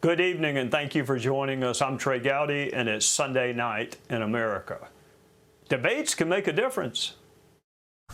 Good evening, and thank you for joining us. I'm Trey Gowdy, and it's Sunday night in America. Debates can make a difference.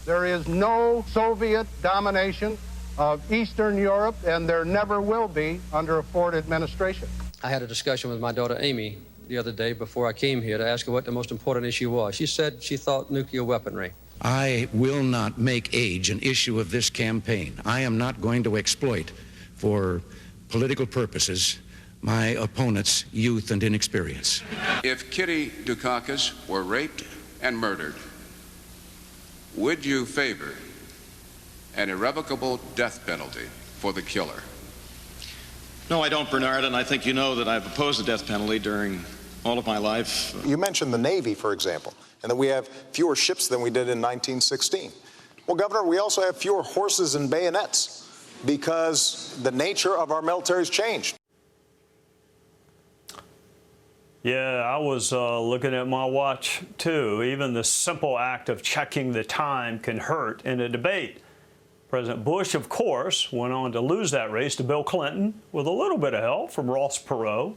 There is no Soviet domination of Eastern Europe, and there never will be under a Ford administration. I had a discussion with my daughter Amy the other day before I came here to ask her what the most important issue was. She said she thought nuclear weaponry. I will not make age an issue of this campaign. I am not going to exploit for political purposes my opponent's youth and inexperience. If Kitty Dukakis were raped and murdered, would you favor an irrevocable death penalty for the killer? No, I don't, Bernard, and I think you know that I've opposed the death penalty during all of my life. You mentioned the Navy, for example, and that we have fewer ships than we did in 1916. Well, Governor, we also have fewer horses and bayonets because the nature of our military's changed. Yeah, I was looking at my watch, too. Even the simple act of checking the time can hurt in a debate. President Bush, of course, went on to lose that race to Bill Clinton with a little bit of help from Ross Perot.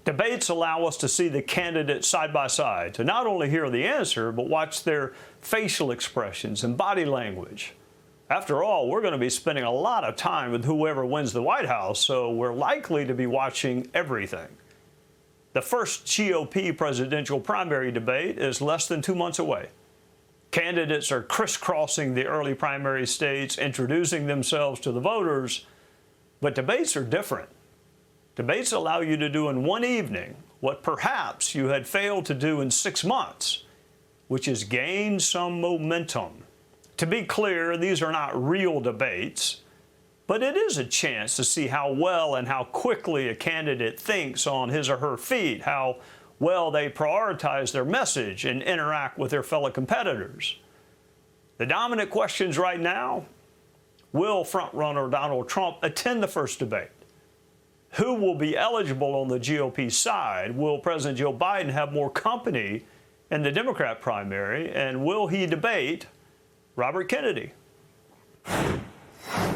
Debates allow us to see the candidates side by side, to not only hear the answer, but watch their facial expressions and body language. After all, we're going to be spending a lot of time with whoever wins the White House, so we're likely to be watching everything. The first GOP presidential primary debate is less than 2 months away. Candidates are crisscrossing the early primary states, introducing themselves to the voters, but debates are different. Debates allow you to do in one evening what perhaps you had failed to do in 6 months, which is gain some momentum. To be clear, these are not real debates, but it is a chance to see how well and how quickly a candidate thinks on his or her feet, how well they prioritize their message and interact with their fellow competitors. The dominant questions right now: will frontrunner Donald Trump attend the first debate? Who will be eligible on the GOP side? Will President Joe Biden have more company in the Democrat primary? And will he debate Robert Kennedy?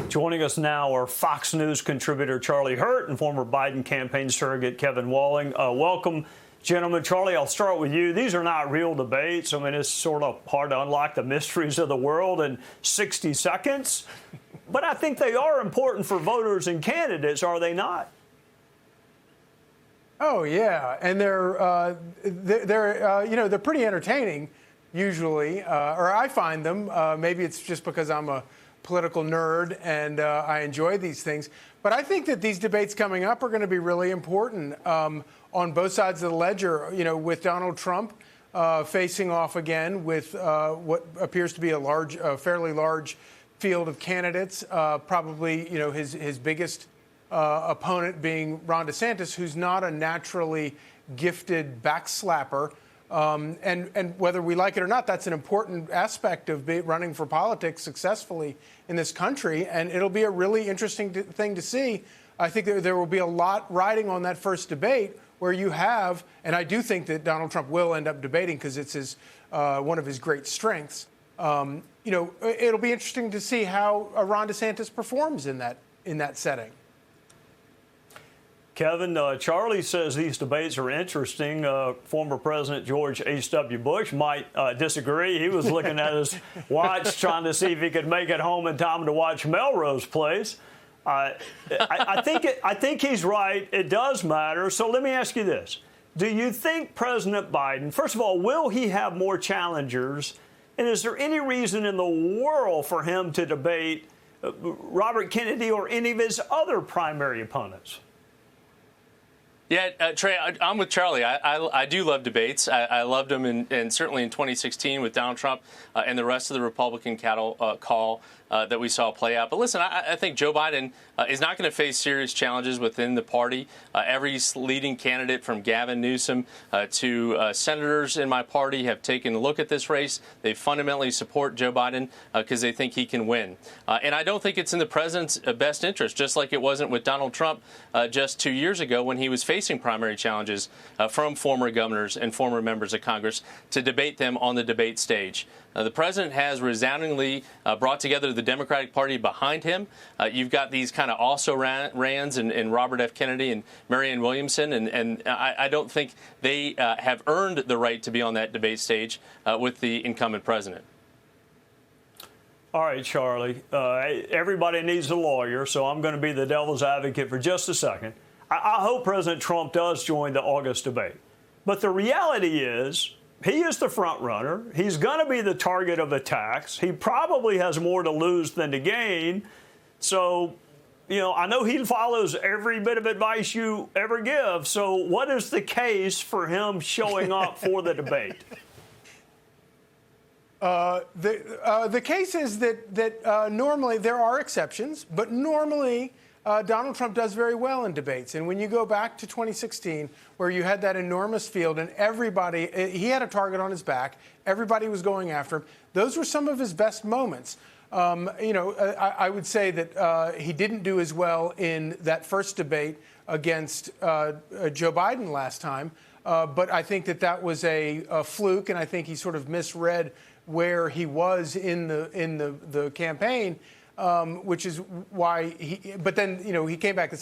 Joining us now are Fox News contributor Charlie Hurt and former Biden campaign surrogate Kevin Walling. Welcome, gentlemen. Charlie, I'll start with you. These are not real debates. I mean, it's sort of hard to unlock the mysteries of the world in 60 seconds. But I think they are important for voters and candidates, are they not? Oh, yeah. And they're pretty entertaining, usually, or I find them. Maybe it's just because I'm a political nerd and I enjoy these things. But I think that these debates coming up are going to be really important on both sides of the ledger, with Donald Trump facing off again with what appears to be a fairly large field of candidates, probably, his biggest opponent being Ron DeSantis, who's not a naturally gifted backslapper. And whether we like it or not, that's an important aspect of running for politics successfully in this country. And it'll be a really interesting thing to see. I think there will be a lot riding on that first debate where you have, and I do think that Donald Trump will end up debating because it's one of his great strengths. It'll be interesting to see how Ron DeSantis performs in that setting. Kevin, Charlie says these debates are interesting. Former President George H.W. Bush might disagree. He was looking at his watch, trying to see if he could make it home in time to watch Melrose Place. I think he's right. It does matter. So let me ask you this. Do you think President Biden, first of all, will he have more challengers? And is there any reason in the world for him to debate Robert Kennedy or any of his other primary opponents? Yeah, Trey, I'm with Charlie. I do love debates. I loved them, and certainly in 2016 with Donald Trump and the rest of the Republican cattle call that we saw play out. But listen, I think Joe Biden is not going to face serious challenges within the party. Every leading candidate from Gavin Newsom to senators in my party have taken a look at this race. They fundamentally support Joe Biden because they think he can win. And I don't think it's in the president's best interest, just like it wasn't with Donald Trump just 2 years ago when he was facing primary challenges from former governors and former members of Congress to debate them on the debate stage. The president has resoundingly brought together the Democratic Party behind him. You've got these kind of also-rans in Robert F. Kennedy and Marianne Williamson, and I don't think they have earned the right to be on that debate stage with the incumbent president. All right, Charlie. Everybody needs a lawyer, so I'm going to be the devil's advocate for just a second. I hope President Trump does join the August debate. But the reality is, he is the front runner. He's going to be the target of attacks. He probably has more to lose than to gain. So, I know he follows every bit of advice you ever give. So what is the case for him showing up for the debate? The case is that normally there are exceptions, but normally Donald Trump does very well in debates. And when you go back to 2016, where you had that enormous field and he had a target on his back, everybody was going after him, those were some of his best moments. I would say that he didn't do as well in that first debate against Joe Biden last time, but I think that was a fluke, and I think he sort of misread where he was in the campaign. Which is why but then, he came back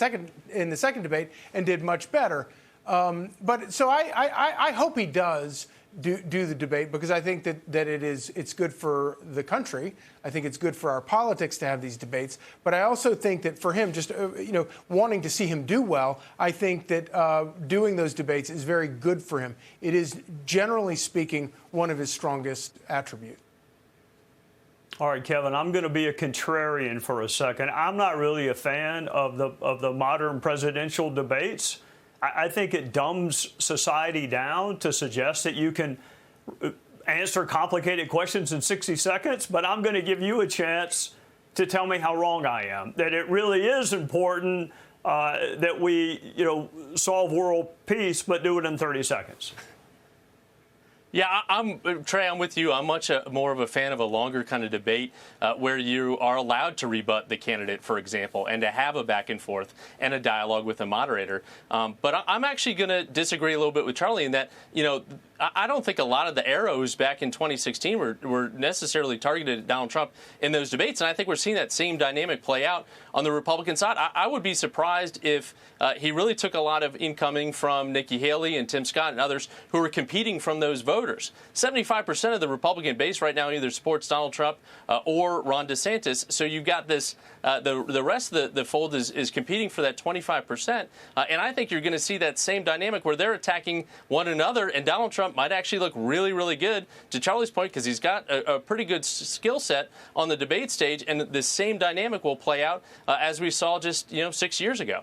in the second debate and did much better. But so I hope he does do the debate, because I think that it's good for the country. I think it's good for our politics to have these debates. But I also think that for him, just, wanting to see him do well, I think that doing those debates is very good for him. It is, generally speaking, one of his strongest attributes. All right, Kevin, I'm going to be a contrarian for a second. I'm not really a fan of the modern presidential debates. I think it dumbs society down to suggest that you can answer complicated questions in 60 seconds, but I'm going to give you a chance to tell me how wrong I am, that it really is important that we, solve world peace, but do it in 30 seconds. Yeah, Trey, I'm with you. I'm much more of a fan of a longer kind of debate where you are allowed to rebut the candidate, for example, and to have a back and forth and a dialogue with a moderator. But I'm actually going to disagree a little bit with Charlie in that, I don't think a lot of the arrows back in 2016 were necessarily targeted at Donald Trump in those debates. And I think we're seeing that same dynamic play out on the Republican side. I would be surprised if he really took a lot of incoming from Nikki Haley and Tim Scott and others who were competing from those voters. 75% of the Republican base right now either supports Donald Trump or Ron DeSantis. So you've got this, the rest of the fold is competing for that 25%. And I think you're going to see that same dynamic where they're attacking one another, and Donald Trump might actually look really, really good, to Charlie's point, because he's got a pretty good skill set on the debate stage, and the same dynamic will play out as we saw just 6 years ago.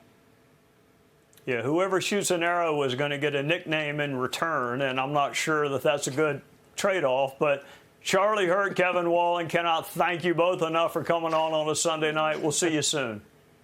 Yeah, whoever shoots an arrow is going to get a nickname in return, and I'm not sure that that's a good trade-off. But Charlie Hurt, Kevin Wallen, cannot thank you both enough for coming on a Sunday night. We'll see you soon.